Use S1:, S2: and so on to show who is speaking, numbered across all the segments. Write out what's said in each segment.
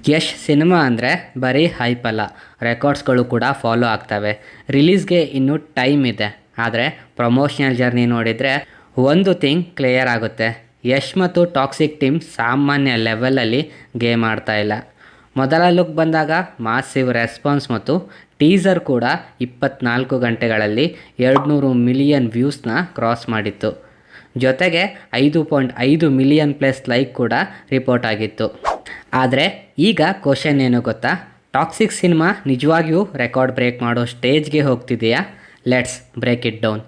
S1: Yash cinema ಅಂದರೆ ಬರೀ hype ಅಲ್ಲ, ರೆಕಾರ್ಡ್ಸ್ಗಳು ಕೂಡ ಫಾಲೋ ಆಗ್ತವೆ. ರಿಲೀಸ್ಗೆ ಇನ್ನೂ ಟೈಮ್ ಇದೆ, ಆದರೆ ಪ್ರಮೋಷನಲ್ ಜರ್ನಿ ನೋಡಿದರೆ ಒಂದು ಥಿಂಗ್ ಕ್ಲಿಯರ್ ಆಗುತ್ತೆ. ಯಶ್ ಮತ್ತು ಟಾಕ್ಸಿಕ್ ಟೀಮ್ ಸಾಮಾನ್ಯ ಲೆವೆಲಲ್ಲಿ ಗೇಮ್ ಆಡ್ತಾ ಇಲ್ಲ. ಮೊದಲ ಲುಕ್ ಬಂದಾಗ ಮಾಸಿವ್ ರೆಸ್ಪಾನ್ಸ್ ಮತ್ತು ಟೀಸರ್ ಕೂಡ 24 ಗಂಟೆಗಳಲ್ಲಿ 200 ಮಿಲಿಯನ್ ವ್ಯೂಸ್ನ ಕ್ರಾಸ್ ಮಾಡಿತ್ತು. ಜೊತೆಗೆ 5.5 ಮಿಲಿಯನ್ ಪ್ಲಸ್ ಲೈಕ್ ಕೂಡ ರಿಪೋರ್ಟ್ ಆಗಿತ್ತು. ಆದರೆ ಈಗ ಕ್ವಶನ್ ಏನು ಗೊತ್ತಾ, ಟಾಕ್ಸಿಕ್ ಸಿನಿಮಾ ನಿಜವಾಗಿಯೂ ರೆಕಾರ್ಡ್ ಬ್ರೇಕ್ ಮಾಡೋ ಸ್ಟೇಜ್ಗೆ ಹೋಗ್ತಿದೆಯಾ? Let's break it down.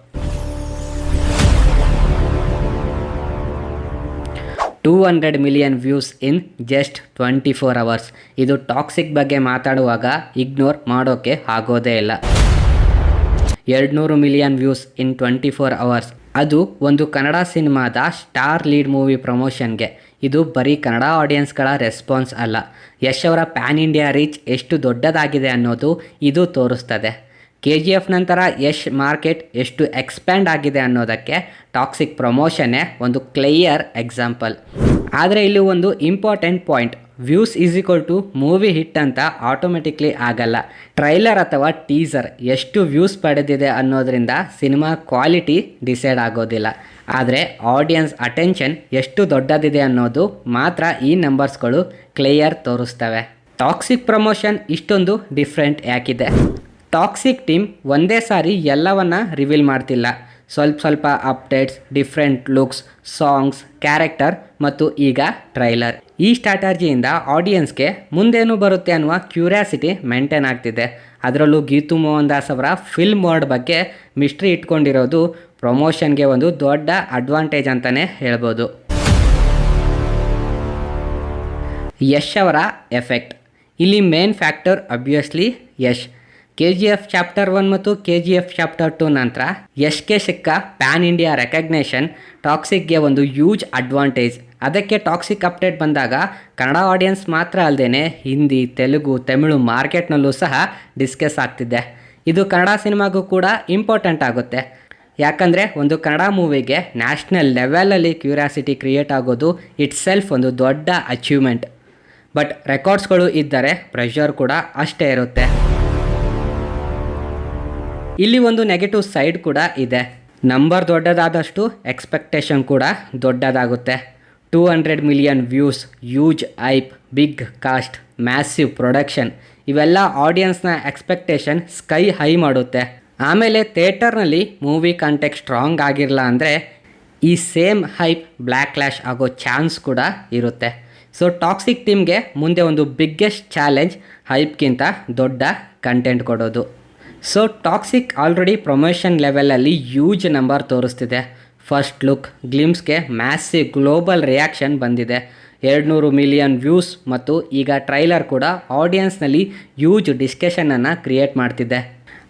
S1: 200 million views in just 24 hours. ಇದು ಟಾಕ್ಸಿಕ್ ಬಗ್ಗೆ ಮಾತಾಡುವಾಗ ಇಗ್ನೋರ್ ಮಾಡೋಕ್ಕೆ ಆಗೋದೇ ಇಲ್ಲ. 200 ಮಿಲಿಯನ್ ವ್ಯೂಸ್ ಇನ್ 24 ಅವರ್ಸ್, ಅದು ಒಂದು ಕನ್ನಡ ಸಿನಿಮಾದ ಸ್ಟಾರ್ ಲೀಡ್ ಮೂವಿ ಪ್ರಮೋಷನ್ಗೆ. ಇದು ಬರೀ ಕನ್ನಡ ಆಡಿಯನ್ಸ್ಗಳ ರೆಸ್ಪಾನ್ಸ್ ಅಲ್ಲ, ಯಶ್ ಅವರ ಪ್ಯಾನ್ ಇಂಡಿಯಾ ರೀಚ್ ಎಷ್ಟು ದೊಡ್ಡದಾಗಿದೆ ಅನ್ನೋದು ಇದು ತೋರಿಸ್ತದೆ. KGF ನಂತರ ಯಶ್ ಮಾರ್ಕೆಟ್ ಎಷ್ಟು ಎಕ್ಸ್ಪ್ಯಾಂಡ್ ಆಗಿದೆ ಅನ್ನೋದಕ್ಕೆ ಟಾಕ್ಸಿಕ್ ಪ್ರಮೋಷನ್ನೇ ಒಂದು ಕ್ಲಿಯರ್ ಎಕ್ಸಾಂಪಲ್. ಆದರೆ ಇಲ್ಲಿ ಒಂದು important point, views is equal to movie hit ಅಂತ ಆಟೋಮೆಟಿಕ್ಲಿ ಆಗಲ್ಲ. ಟ್ರೈಲರ್ ಅಥವಾ ಟೀಸರ್ ಎಷ್ಟು ವ್ಯೂಸ್ ಪಡೆದಿದೆ ಅನ್ನೋದರಿಂದ ಸಿನಿಮಾ ಕ್ವಾಲಿಟಿ ಡಿಸೈಡ್ ಆಗೋದಿಲ್ಲ. ಆದರೆ ಆಡಿಯನ್ಸ್ ಅಟೆನ್ಷನ್ ಎಷ್ಟು ದೊಡ್ಡದಿದೆ ಅನ್ನೋದು ಮಾತ್ರ ಈ ನಂಬರ್ಸ್ಗಳು ಕ್ಲಿಯರ್ ತೋರಿಸ್ತವೆ. ಟಾಕ್ಸಿಕ್ ಪ್ರಮೋಷನ್ ಇಷ್ಟೊಂದು ಡಿಫ್ರೆಂಟ್ ಯಾಕಿದೆ? ಟಾಕ್ಸಿಕ್ ಟೀಮ್ ಒಂದೇ ಸಾರಿ ಎಲ್ಲವನ್ನ ರಿವೀಲ್ ಮಾಡ್ತಿಲ್ಲ. ಸ್ವಲ್ಪ updates, different looks, songs, character ಮತ್ತು ಈಗ ಟ್ರೈಲರ್. ಈ ಸ್ಟ್ರಾಟಜಿಯಿಂದ ಆಡಿಯನ್ಸ್ಗೆ ಮುಂದೇನು ಬರುತ್ತೆ ಅನ್ನುವ ಕ್ಯೂರಿಯಾಸಿಟಿ ಮೇಂಟೈನ್ ಆಗ್ತಿದೆ. ಅದರಲ್ಲೂ ಗೀತು ಮೋಹನ್ ದಾಸ್ ಅವರ ಫಿಲ್ಮ್ ವರ್ಡ್ ಬಗ್ಗೆ ಮಿಸ್ಟ್ರಿ ಇಟ್ಕೊಂಡಿರೋದು ಪ್ರಮೋಷನ್ಗೆ ಒಂದು ದೊಡ್ಡ ಅಡ್ವಾಂಟೇಜ್ ಅಂತಲೇ ಹೇಳ್ಬೋದು. ಯಶ್ ಅವರ ಎಫೆಕ್ಟ್ ಇಲ್ಲಿ main factor obviously Yash. KGF chapter 1 ಮತ್ತು KGF ಚಾಪ್ಟರ್ 2 ನಂತರ ಯಶ್ಗೆ ಸಿಕ್ಕ ಪ್ಯಾನ್ ಇಂಡಿಯಾ ರೆಕಗ್ನೇಷನ್ ಟಾಕ್ಸಿಕ್ಗೆ ಒಂದು ಹ್ಯೂಜ್ ಅಡ್ವಾಂಟೇಜ್. ಅದಕ್ಕೆ ಟಾಕ್ಸಿಕ್ ಅಪ್ಡೇಟ್ ಬಂದಾಗ ಕನ್ನಡ ಆಡಿಯನ್ಸ್ ಮಾತ್ರ ಅಲ್ಲದೆ ಹಿಂದಿ, ತೆಲುಗು, ತಮಿಳು ಮಾರ್ಕೆಟ್ನಲ್ಲೂ ಸಹ ಡಿಸ್ಕಸ್ ಆಗ್ತಿದೆ. ಇದು ಕನ್ನಡ ಸಿನಿಮಾಗೂ ಕೂಡ ಇಂಪಾರ್ಟೆಂಟ್ ಆಗುತ್ತೆ. ಯಾಕಂದರೆ ಒಂದು ಕನ್ನಡ ಮೂವಿಗೆ ನ್ಯಾಷನಲ್ ಲೆವೆಲಲ್ಲಿ ಕ್ಯೂರಿಯಾಸಿಟಿ ಕ್ರಿಯೇಟ್ ಆಗೋದು ಇಟ್ ಸೆಲ್ಫ್ ಒಂದು ದೊಡ್ಡ ಅಚೀವ್ಮೆಂಟ್. ಬಟ್ ರೆಕಾರ್ಡ್ಸ್ಗಳು ಇದ್ದರೆ ಪ್ರೆಷರ್ ಕೂಡ ಅಷ್ಟೇ ಇರುತ್ತೆ. ಇಲ್ಲಿ ಒಂದು ನೆಗೆಟಿವ್ ಸೈಡ್ ಕೂಡ ಇದೆ. ನಂಬರ್ ದೊಡ್ಡದಾದಷ್ಟು ಎಕ್ಸ್ಪೆಕ್ಟೇಷನ್ ಕೂಡ ದೊಡ್ಡದಾಗುತ್ತೆ. 200 million views, huge IP, big cast, massive production, ಇವೆಲ್ಲ ಆಡಿಯನ್ಸ್ನ ಎಕ್ಸ್ಪೆಕ್ಟೇಷನ್ ಸ್ಕೈ ಹೈ ಮಾಡುತ್ತೆ. ಆಮೇಲೆ ಥಿಯೇಟರ್ನಲ್ಲಿ ಮೂವಿ ಕಾಂಟೆಕ್ಟ್ ಸ್ಟ್ರಾಂಗ್ ಆಗಿರಲ್ಲ ಅಂದರೆ ಈ ಸೇಮ್ ಹೈಪ್ ಬ್ಲ್ಯಾಕ್ಲ್ಯಾಶ್ ಆಗೋ ಚಾನ್ಸ್ ಕೂಡ ಇರುತ್ತೆ. ಸೊ ಟಾಕ್ಸಿಕ್ ಟೀಮ್ಗೆ ಮುಂದೆ ಒಂದು ಬಿಗ್ಗೆಸ್ಟ್ ಚಾಲೆಂಜ್ ಹೈಪ್ಗಿಂತ ದೊಡ್ಡ ಕಂಟೆಂಟ್ ಕೊಡೋದು. ಸೊ ಟಾಕ್ಸಿಕ್ ಆಲ್ರೆಡಿ ಪ್ರಮೋಷನ್ ಲೆವೆಲಲ್ಲಿ ಹ್ಯೂಜ್ ನಂಬರ್ ತೋರಿಸ್ತಿದೆ. ಫಸ್ಟ್ ಲುಕ್ ಗ್ಲಿಮ್ಸ್ಗೆ ಮ್ಯಾಸಿವ್ ಗ್ಲೋಬಲ್ ರಿಯಾಕ್ಷನ್ ಬಂದಿದೆ. 200 ಮಿಲಿಯನ್ ವ್ಯೂಸ್ ಮತ್ತು ಈಗ ಟ್ರೈಲರ್ ಕೂಡ ಆಡಿಯನ್ಸ್ನಲ್ಲಿ ಹ್ಯೂಜ್ ಡಿಸ್ಕಷನನ್ನು ಕ್ರಿಯೇಟ್ ಮಾಡ್ತಿದೆ.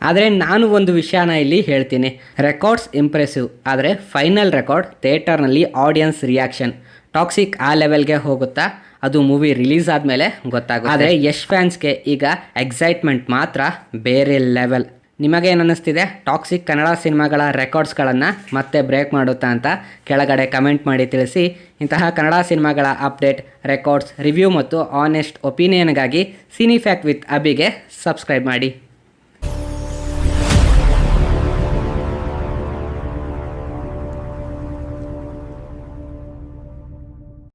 S1: ಆದರೆ ನಾನು ಒಂದು ವಿಷಯನ ಇಲ್ಲಿ ಹೇಳ್ತೀನಿ, ರೆಕಾರ್ಡ್ಸ್ ಇಂಪ್ರೆಸಿವ್, ಆದರೆ ಫೈನಲ್ ರೆಕಾರ್ಡ್ ಥಿಯೇಟರ್ನಲ್ಲಿ ಆಡಿಯನ್ಸ್ ರಿಯಾಕ್ಷನ್. ಟಾಕ್ಸಿಕ್ ಆ ಲೆವೆಲ್ಗೆ ಹೋಗುತ್ತಾ ಅದು ಮೂವಿ ರಿಲೀಸ್ ಆದಮೇಲೆ ಗೊತ್ತಾಗುತ್ತೆ. ಆದರೆ ಯಶ್ ಫ್ಯಾನ್ಸ್ಗೆ ಈಗ ಎಕ್ಸೈಟ್ಮೆಂಟ್ ಮಾತ್ರ ಬೇರೆ ಲೆವೆಲ್. ನಿಮಗೇನು ಅನ್ನಿಸ್ತಿದೆ? ಟಾಕ್ಸಿಕ್ ಕನ್ನಡ ಸಿನಿಮಾಗಳ ರೆಕಾರ್ಡ್ಸ್ಗಳನ್ನು ಮತ್ತೆ ಬ್ರೇಕ್ ಮಾಡುತ್ತಾ ಅಂತ ಕೆಳಗಡೆ ಕಮೆಂಟ್ ಮಾಡಿ ತಿಳಿಸಿ. ಇಂತಹ ಕನ್ನಡ ಸಿನಿಮಾಗಳ ಅಪ್ಡೇಟ್, ರೆಕಾರ್ಡ್ಸ್, ರಿವ್ಯೂ ಮತ್ತು ಆನೆಸ್ಟ್ ಒಪಿನಿಯನ್ಗಾಗಿ ಸಿನಿ ಫ್ಯಾಕ್ಟ್ ವಿತ್ ಅಬಿಗೆ ಸಬ್ಸ್ಕ್ರೈಬ್ ಮಾಡಿ.